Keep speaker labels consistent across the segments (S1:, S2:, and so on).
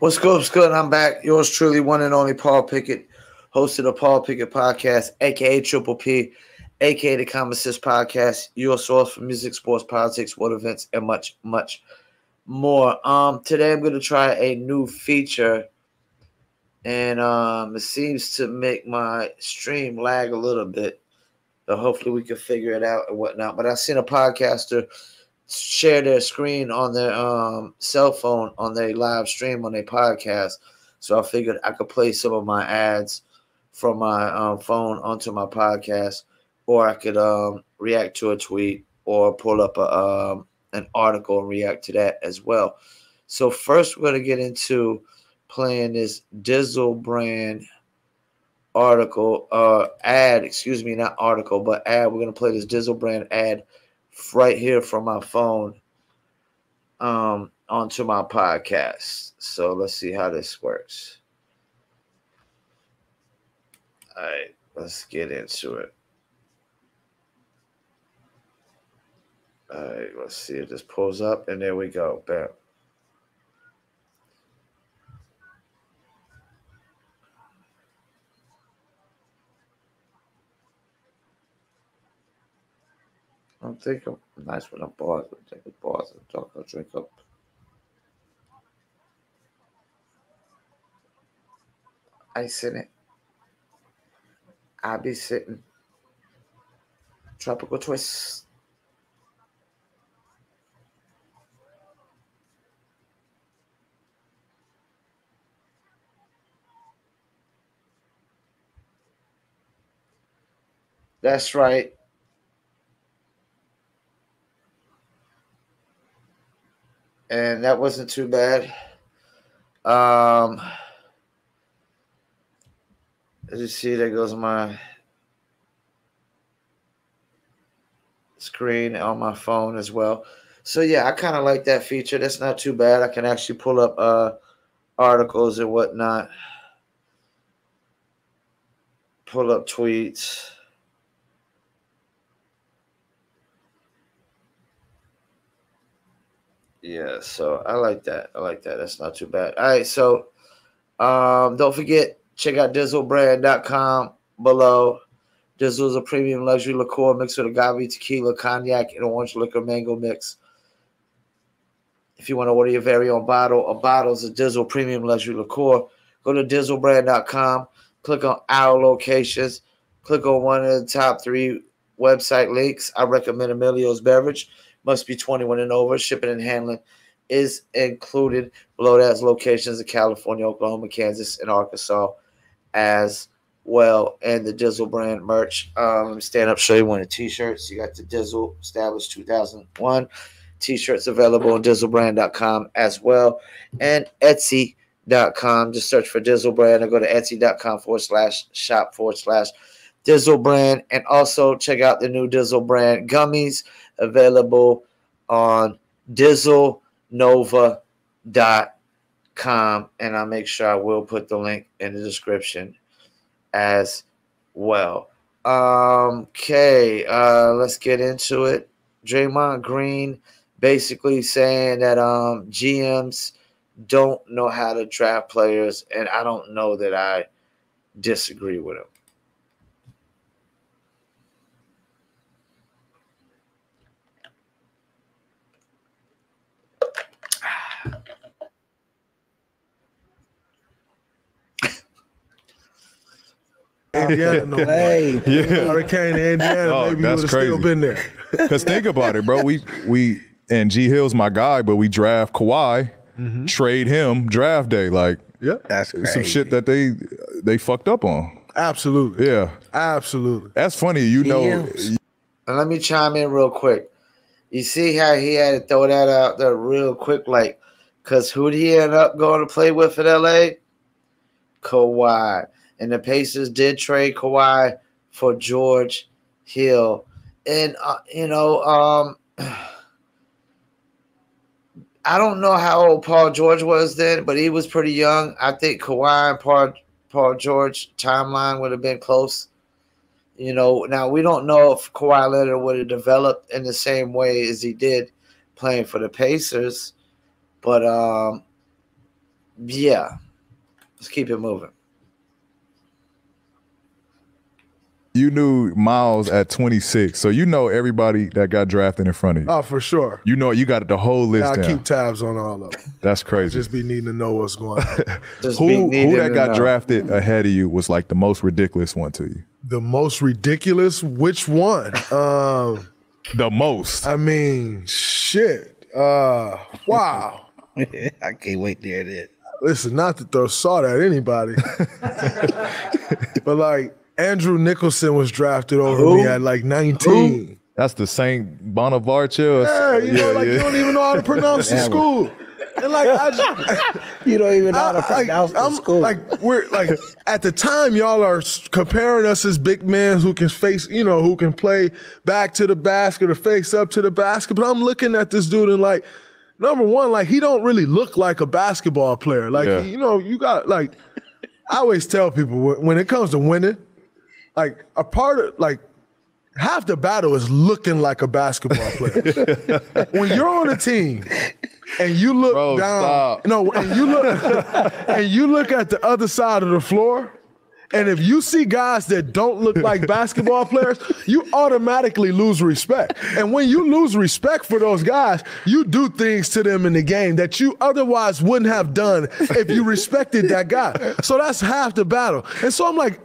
S1: What's good? What's good? I'm back. Yours truly, one and only Paul Pickett, host of the Paul Pickett Podcast, aka Triple P, aka the Common Sense Podcast, your source for music, sports, politics, world events, and much, much more. Today I'm going to try a new feature, and it seems to make my stream lag a little bit. So hopefully we can figure it out and whatnot. But I've seen a podcaster share their screen on their cell phone on their live stream on their podcast. So I figured I could play some of my ads from my phone onto my podcast, or I could react to a tweet or pull up an article and react to that as well. So first we're going to get into playing this Dizzle brand article, ad, excuse me, not article, but ad. We're going to play this Dizzle brand ad right here from my phone onto my podcast. So let's see how this works. All right, let's get into it. All right, let's see if this pulls up, and there we go. Bam. I'm thinking nice when I'm paused. Take a pause and talk. I'll drink up. Ice in it. I be sitting. Tropical twist. That's right. And that wasn't too bad. As you see, there goes my screen on my phone as well. So yeah, I kind of like that feature. That's not too bad. I can actually pull up articles and whatnot, pull up tweets. Yeah, so I like that. That's not too bad. All right, so don't forget, check out dizzlebrand.com below. Dizzle is a premium luxury liqueur mixed with agave, tequila, cognac, and orange liquor mango mix. If you want to order your very own bottle or bottles of Dizzle premium luxury liqueur, go to dizzlebrand.com, click on our locations, click on one of the top 3 website links. I recommend Emilio's Beverage. Must be 21 and over. Shipping and handling is included. Below that's locations in California, Oklahoma, Kansas, and Arkansas as well. And the Dizzle brand merch. Let me stand up, show you one of the t-shirts. You got the Dizzle established 2001 t-shirts available on dizzlebrand.com as well. And Etsy.com. Just search for Dizzle brand or go to Etsy.com/shop/Dizzle brand. And also check out the new Dizzle brand gummies available on DizzleNova.com, and I'll make sure I will put the link in the description as well. Okay, let's get into it. Draymond Green basically saying that GMs don't know how to draft players, and I don't know that I disagree with him.
S2: Indiana,
S1: Hey,
S2: Hurricane Indiana, maybe
S3: that's
S2: would have
S3: crazy.
S2: still been there.
S3: Because think about it, bro. We and G Hill's my guy, but we draft Kawhi, trade him draft day. Like,
S2: That's crazy.
S3: some shit that they fucked up on.
S2: Absolutely.
S3: Yeah,
S2: Absolutely.
S3: that's funny. You know,
S1: And let me chime in real quick. You see how he had to throw that out there real quick, like, because who'd he end up going to play with in L.A.? Kawhi. And the Pacers did trade Kawhi for George Hill. And, I don't know how old Paul George was then, but he was pretty young. I think Kawhi and Paul George timeline would have been close. Now we don't know if Kawhi Leonard would have developed in the same way as he did playing for the Pacers, but Yeah. Let's keep it moving.
S3: You knew Miles at 26, so you know everybody that got drafted in front of you.
S2: Oh, for sure.
S3: You know you got the whole list
S2: I
S3: down.
S2: keep tabs on all of them.
S3: That's crazy.
S2: Just be needing to know what's going on.
S3: Who that got drafted ahead of you was like the most ridiculous one to you?
S2: The most ridiculous? Which one?
S3: The most.
S2: I mean, shit. Wow.
S4: I can't wait to hear that.
S2: Listen, not to throw salt at anybody, but like Andrew Nicholson was drafted over me at like 19.
S3: That's the Saint Bonaventure.
S2: Yeah, you know, like you don't even know how to pronounce the school. And like
S4: you don't even know how to pronounce the school.
S2: Like we're like at the time, y'all are comparing us as big men who can face, you know, who can play back to the basket or face up to the basket. But I'm looking at this dude and like, number one, like he don't really look like a basketball player. Like you know, you got like I always tell people when it comes to winning, like a part of like half the battle is looking like a basketball player. When you're on a team and you look down, and you look at the other side of the floor, and if you see guys that don't look like basketball players, you automatically lose respect. And when you lose respect for those guys, you do things to them in the game that you otherwise wouldn't have done if you respected that guy. So that's half the battle. And so I'm like,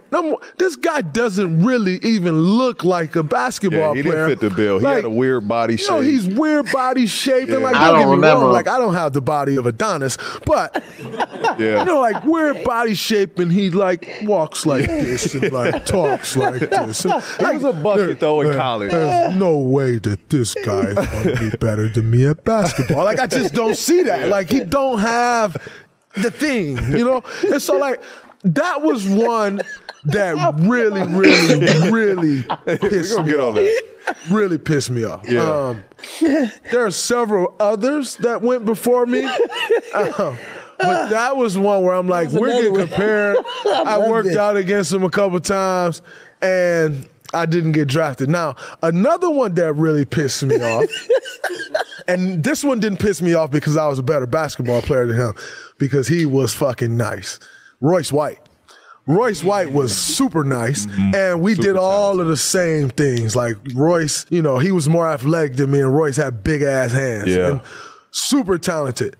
S2: this guy doesn't really even look like a basketball
S3: he
S2: player.
S3: didn't fit the bill. He had a weird body shape.
S2: You know, he's weird body shape. And like,
S1: I don't remember.
S2: Wrong, like, I don't have the body of Adonis, but you know, like weird body shape, and he like walks like this and like talks like this. And,
S3: he was a bucket though in college.
S2: There's no way that this guy is going to be better than me at basketball. Like I just don't see that. Like he don't have the thing, you know. And so like that was one that really pissed me off. Really pissed me off.
S3: Yeah.
S2: There are several others that went before me. But that was one where I'm like, we're getting compared. I worked out against him a couple times, and I didn't get drafted. Now, another one that really pissed me off, and this one didn't piss me off because I was a better basketball player than him, because he was fucking nice. Royce White. Royce White was super nice, and we did all of the same things. Like Royce, you know, he was more athletic than me, and Royce had big-ass hands.
S3: Yeah.
S2: And super talented.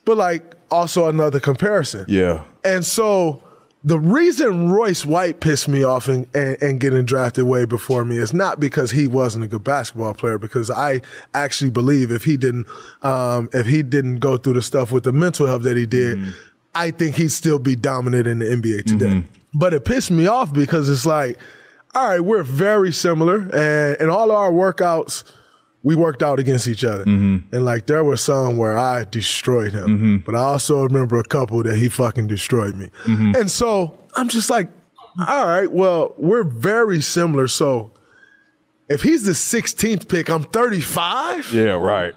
S2: But, like, also another comparison.
S3: Yeah.
S2: And so the reason Royce White pissed me off and getting drafted way before me is not because he wasn't a good basketball player, because I actually believe if he didn't go through the stuff with the mental health that he did, I think he'd still be dominant in the NBA today. But it pissed me off because it's like, all right, we're very similar, and in all our workouts, we worked out against each other. And like there were some where I destroyed him, but I also remember a couple that he fucking destroyed me. And so I'm just like, all right, well, we're very similar. So if he's the 16th pick, I'm 35?
S3: Yeah, right.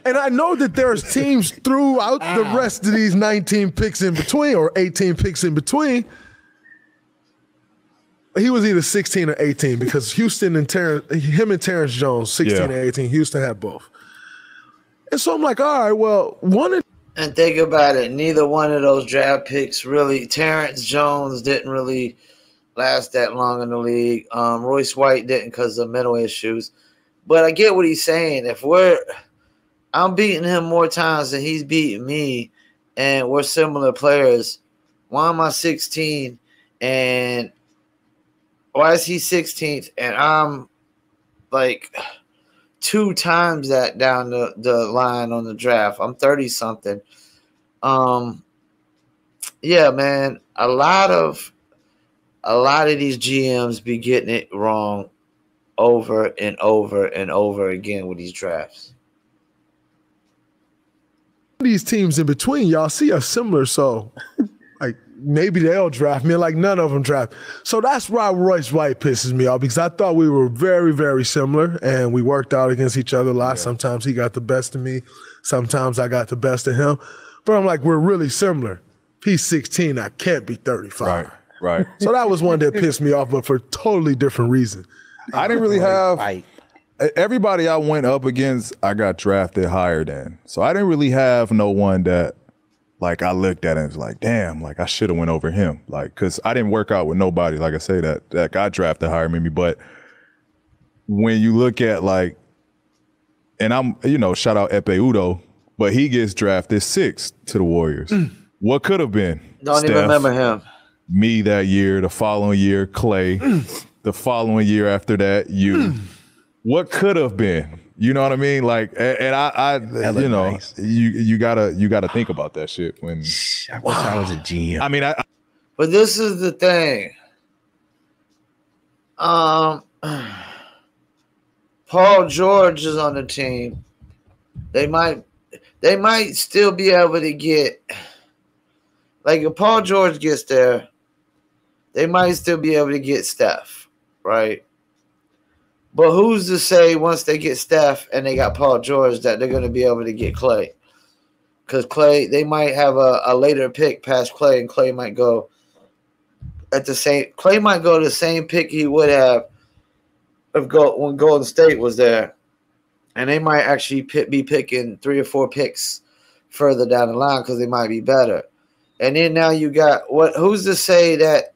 S2: And I know that there's teams throughout the rest of these 19 picks in between, or 18 picks in between. He was either 16 or 18 because Houston and him and Terrence Jones, 16 and 18, Houston had both. And so I'm like, all right, well,
S1: and think about it, neither one of those draft picks really, Terrence Jones didn't really last that long in the league. Royce White didn't because of mental issues. But I get what he's saying. If I'm beating him more times than he's beating me, and we're similar players, why am I 16 and why is he 16th and I'm like 2 times that down the line on the draft? I'm 30-something. Yeah, man, a lot of these GMs be getting it wrong over and over and over again with these drafts.
S2: These teams in between, y'all see us similar, so like maybe they'll draft me, like none of them draft. So that's why Royce White pisses me off, because I thought we were very, very similar, and we worked out against each other a lot. Yeah. Sometimes he got the best of me. Sometimes I got the best of him. But I'm like, we're really similar. He's 16. I can't be 35.
S3: Right.
S2: So that was one that pissed me off, but for a totally different reason.
S3: I didn't really have everybody I went up against, I got drafted higher than. So I didn't really have no one that like I looked at it and was like, damn, like I should have went over him. Like, cause I didn't work out with nobody, like I say, that got drafted higher than me. But when you look at like, and I'm, shout out Epe Udo, but he gets drafted 6th to the Warriors. What could have been?
S1: Don't
S3: Steph,
S1: even remember him.
S3: Me that year, the following year, Clay, the following year after that, you. What could have been? You know what I mean? Like, and I nice. you gotta think about that shit when.
S4: I wish I was a GM.
S3: I mean,
S1: but this is the thing. Paul George is on the team. They might still be able to get, like, if Paul George gets there, they might still be able to get Steph, right? But who's to say once they get Steph and they got Paul George that they're going to be able to get Clay? Because Clay, they might have a later pick past Clay, and Clay might go at the same. Clay might go the same pick he would have when Golden State was there, and they might actually be picking 3 or 4 picks further down the line because they might be better. And then now you got what? Who's to say that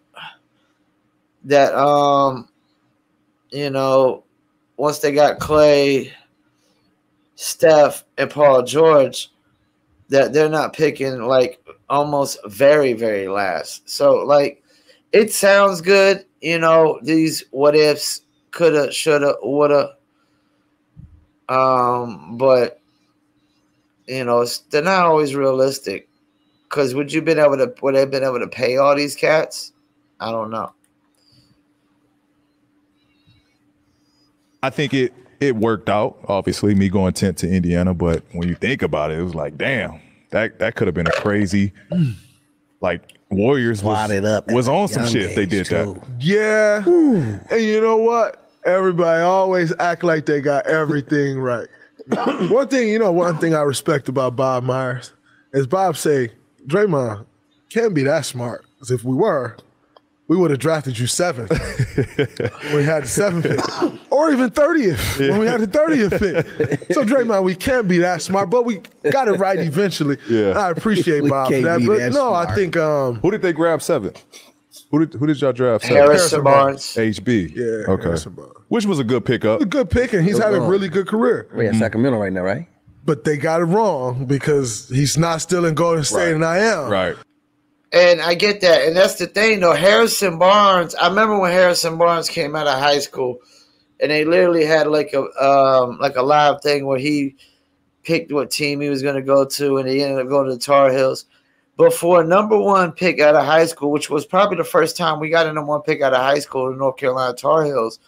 S1: once they got Clay, Steph, and Paul George, that they're not picking like almost very, very last. So like, it sounds good, these what ifs, coulda, shoulda, woulda. But they're not always realistic. Because would they been able to pay all these cats? I don't know.
S3: I think it worked out, obviously, me going 10th to Indiana, but when you think about it, it was like, damn, that could have been a crazy, like, Warriors was on some shit if they did that.
S2: Yeah. And you know what? Everybody always act like they got everything right. One thing I respect about Bob Myers is Bob say, Draymond can't be that smart, because if we were, we would have drafted you 7th when we had the 7th pick, or even 30th when we had the 30th pick. So Draymond, we can't be that smart, but we got it right eventually.
S3: Yeah.
S2: I appreciate Bob for that. But no, smart. I think
S3: who did they grab 7th? Who did y'all draft 7th?
S1: Harrison Barnes.
S3: HB.
S2: Yeah.
S3: Okay.
S2: Harrison Barnes.
S3: Which was a good pickup.
S2: A good pick, and he's had a really good career.
S4: We're in Sacramento right now, right?
S2: But they got it wrong because he's not still in Golden State, and I am.
S3: Right.
S1: And I get that. And that's the thing, though. Harrison Barnes, I remember when Harrison Barnes came out of high school, and they literally had like a live thing where he picked what team he was going to go to, and he ended up going to the Tar Heels. But for a number 1 pick out of high school, which was probably the first time we got a number 1 pick out of high school, the North Carolina Tar Heels,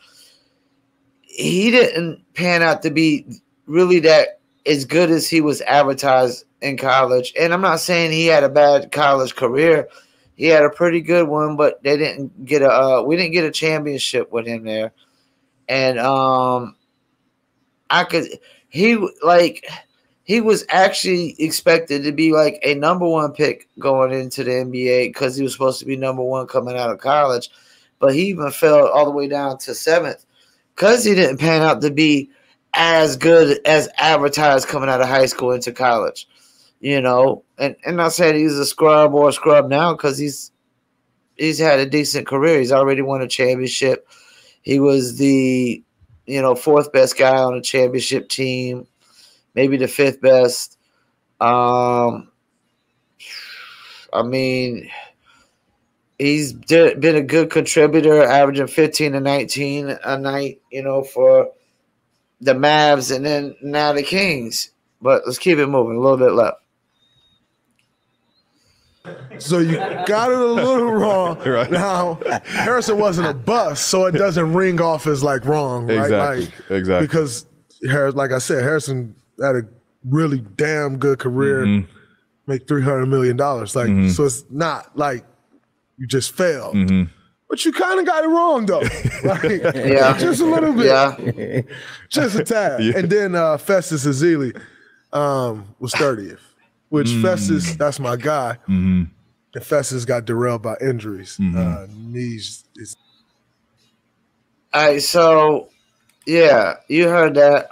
S1: he didn't pan out to be really that as good as he was advertised in college. And I'm not saying he had a bad college career. He had a pretty good one, but we didn't get a championship with him there. And he was actually expected to be like a number 1 pick going into the NBA because he was supposed to be number 1 coming out of college. But he even fell all the way down to 7th because he didn't pan out to be as good as advertised coming out of high school into college, and not saying he's a scrub or a scrub now, because he's had a decent career. He's already won a championship. He was the 4th best guy on a championship team, maybe the 5th best. He's been a good contributor, averaging 15 to 19 a night, for the Mavs, and then now the Kings. But let's keep it moving. A little bit left.
S2: So you got it a little wrong.
S3: Right.
S2: Now, Harrison wasn't a bust, so it doesn't ring off as like wrong, right?
S3: Exactly.
S2: Because like I said, Harrison had a really damn good career, make $300 million. So it's not like you just failed. But you kind of got it wrong, though. Right?
S1: Yeah.
S2: Just a little bit.
S1: Yeah.
S2: Just a tad. Yeah. And then Festus Ezeli was 30th, which Festus, that's my guy. And Festus got derailed by injuries. Knees is.
S1: All right, so, yeah, you heard that.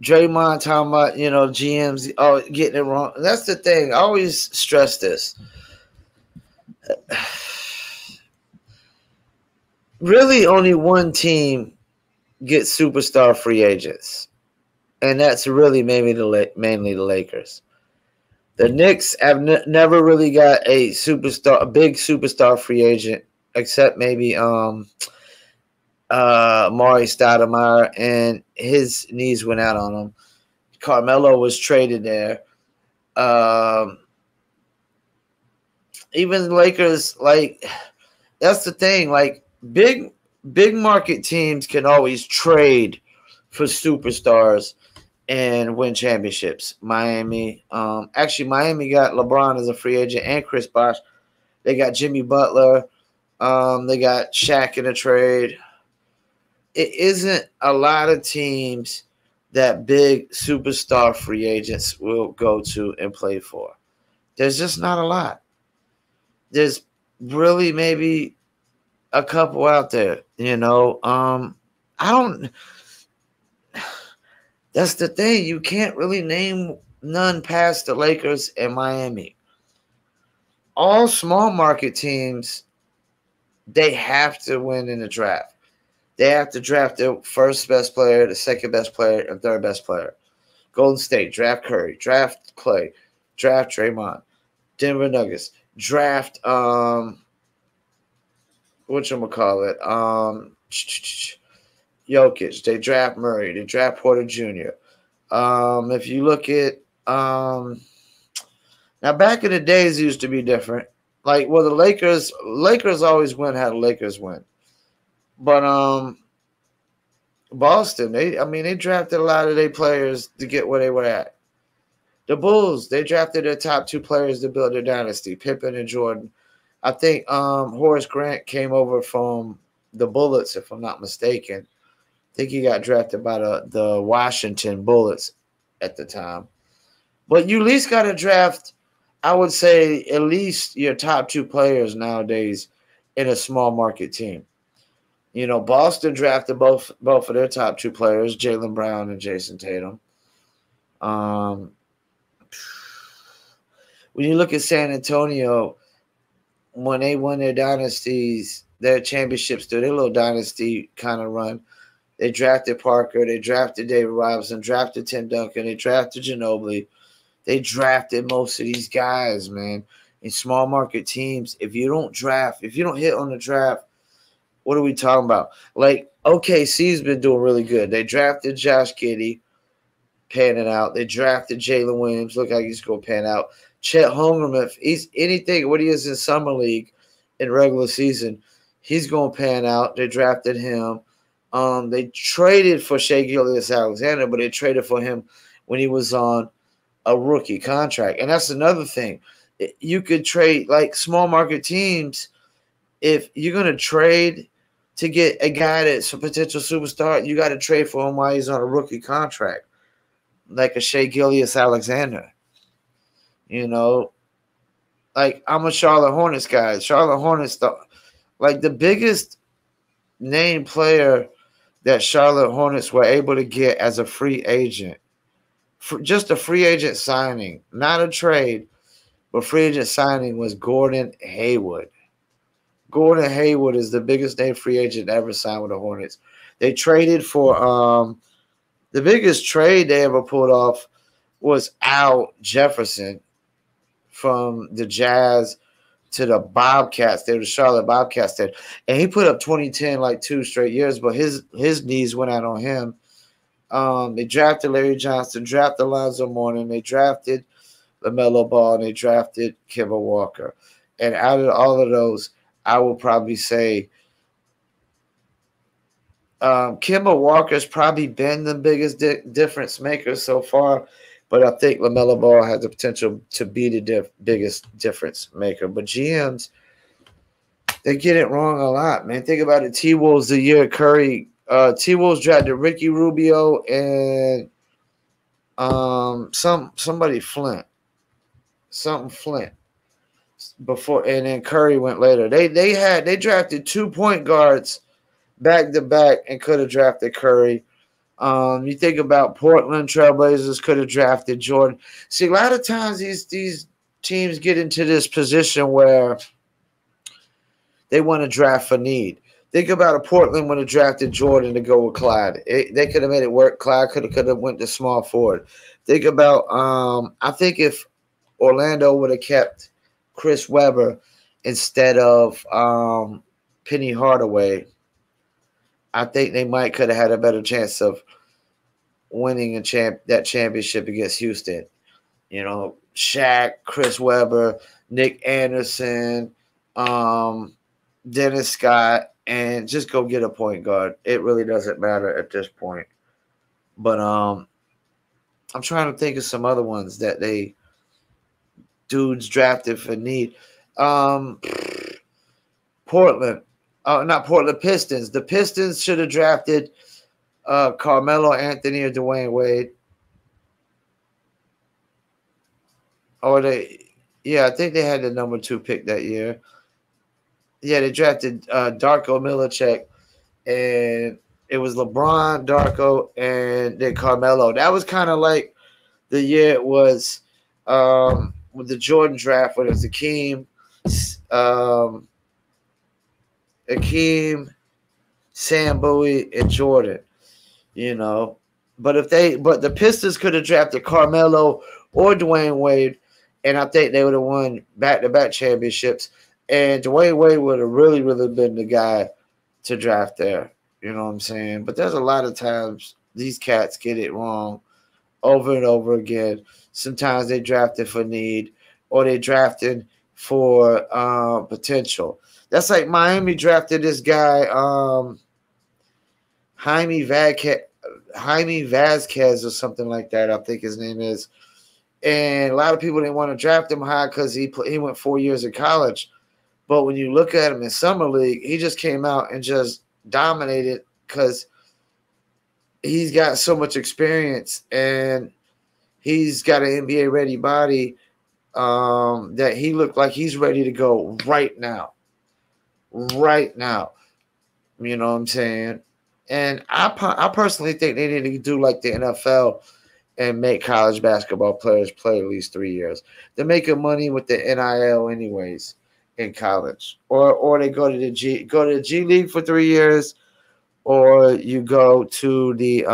S1: Draymond talking about, GMs getting it wrong. That's the thing. I always stress this. Really, only one team gets superstar free agents, and that's really mainly the Lakers. The Knicks have never really got a big superstar free agent, except maybe Maury Stoudemire, and his knees went out on him. Carmelo was traded there. Even the Lakers, that's the thing. Big market teams can always trade for superstars and win championships. Miami, Miami got LeBron as a free agent and Chris Bosh. They got Jimmy Butler. They got Shaq in a trade. It isn't a lot of teams that big superstar free agents will go to and play for. There's just not a lot. There's really maybe a couple out there, that's the thing. You can't really name none past the Lakers and Miami. All small market teams, they have to win in the draft. They have to draft their first best player, the second best player, and third best player. Golden State, draft Curry, draft Clay, draft Draymond. Denver Nuggets, draft Jokic. They draft Murray. They draft Porter Jr. If you look at now, back in the days, it used to be different. The Lakers always win how the Lakers win. But Boston, they drafted a lot of their players to get where they were at. The Bulls, they drafted their top two players to build their dynasty, Pippen and Jordan. I think Horace Grant came over from the Bullets, if I'm not mistaken. I think he got drafted by the Washington Bullets at the time. But you at least got to draft, I would say, at least your top two players nowadays in a small market team. Boston drafted both of their top two players, Jaylen Brown and Jason Tatum. When you look at San Antonio, when they won their dynasties, their championships through their little dynasty kind of run, they drafted Parker, they drafted David Robinson, drafted Tim Duncan, they drafted Ginobili. They drafted most of these guys, man. In small market teams, if you don't hit on the draft, what are we talking about? OKC's been doing really good. They drafted Josh Giddey, panning out. They drafted Jalen Williams, look like he's going to pan out. Chet Holmgren, if he's anything what he is in summer league in regular season, he's going to pan out. They drafted him. They traded for Shai Gilgeous-Alexander, but they traded for him when he was on a rookie contract. And that's another thing. You could trade small market teams. If you're going to trade to get a guy that's a potential superstar, you got to trade for him while he's on a rookie contract, like a Shai Gilgeous-Alexander. I'm a Charlotte Hornets guy. Charlotte Hornets, the biggest name player that Charlotte Hornets were able to get as a free agent, just a free agent signing, not a trade, but free agent signing, was Gordon Hayward. Gordon Hayward is the biggest name free agent ever signed with the Hornets. They traded for the biggest trade they ever pulled off was Al Jefferson from the Jazz to the Bobcats. They were the Charlotte Bobcats then. And he put up 2010 2 straight years, but his knees went out on him. They drafted Larry Johnson, drafted Alonzo Mourning, they drafted LaMelo Ball, and they drafted Kemba Walker. And out of all of those, I will probably say Kemba Walker's probably been the biggest difference maker so far, but I think LaMelo Ball has the potential to be the biggest difference maker. But GMs, they get it wrong a lot, man. Think about it. T-Wolves the year Curry. T-Wolves drafted Ricky Rubio and somebody Flint. Something Flint. Before, and then Curry went later. They drafted 2 point guards back to back and could have drafted Curry. You think about Portland Trailblazers could have drafted Jordan. See, a lot of times these teams get into this position where they want to draft for need. Think about a Portland when it drafted Jordan to go with Clyde. They could have made it work. Clyde could have went to small forward. Think about I think if Orlando would have kept Chris Webber instead of Penny Hardaway, I think they might could have had a better chance of winning that championship against Houston. You know, Shaq, Chris Webber, Nick Anderson, Dennis Scott, and just go get a point guard. It really doesn't matter at this point. But I'm trying to think of some other ones that they dudes drafted for need. Portland. Not Portland Pistons. The Pistons should have drafted Carmelo Anthony or Dwayne Wade. I think they had the number 2 pick that year. Yeah, they drafted Darko Milicic, and it was LeBron, Darko, and then Carmelo. That was kind of like the year it was with the Jordan draft, when it was Akeem, Sam Bowie, and Jordan. You know, but the Pistons could have drafted Carmelo or Dwayne Wade, and I think they would have won back-to-back championships. And Dwayne Wade would have really, really been the guy to draft there. You know what I'm saying? But there's a lot of times these cats get it wrong over and over again. Sometimes they drafted for need, or they drafted for potential. That's like Miami drafted this guy, Jaime Vasquez or something like that, I think his name is. And a lot of people didn't want to draft him high because he went 4 years in college. But when you look at him in summer league, he just came out and just dominated because he's got so much experience and he's got an NBA ready body that he looked like he's ready to go right now. Right now. You know what I'm saying? And I personally think they need to do like the NFL and make college basketball players play at least 3 years. They're making money with the NIL anyways in college. Or they go to the G League for 3 years, or you go to the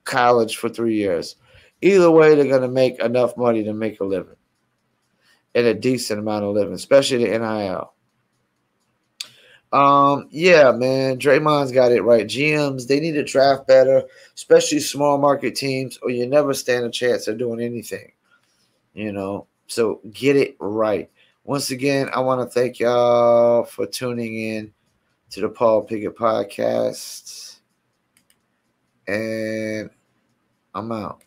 S1: college for 3 years. Either way, they're going to make enough money to make a living, and a decent amount of living, especially the NIL. Yeah, man, Draymond's got it right. GMs, they need to draft better, especially small market teams, or you never stand a chance of doing anything. You know, so get it right. Once again, I want to thank y'all for tuning in to the Paul Pickett Podcast, and I'm out.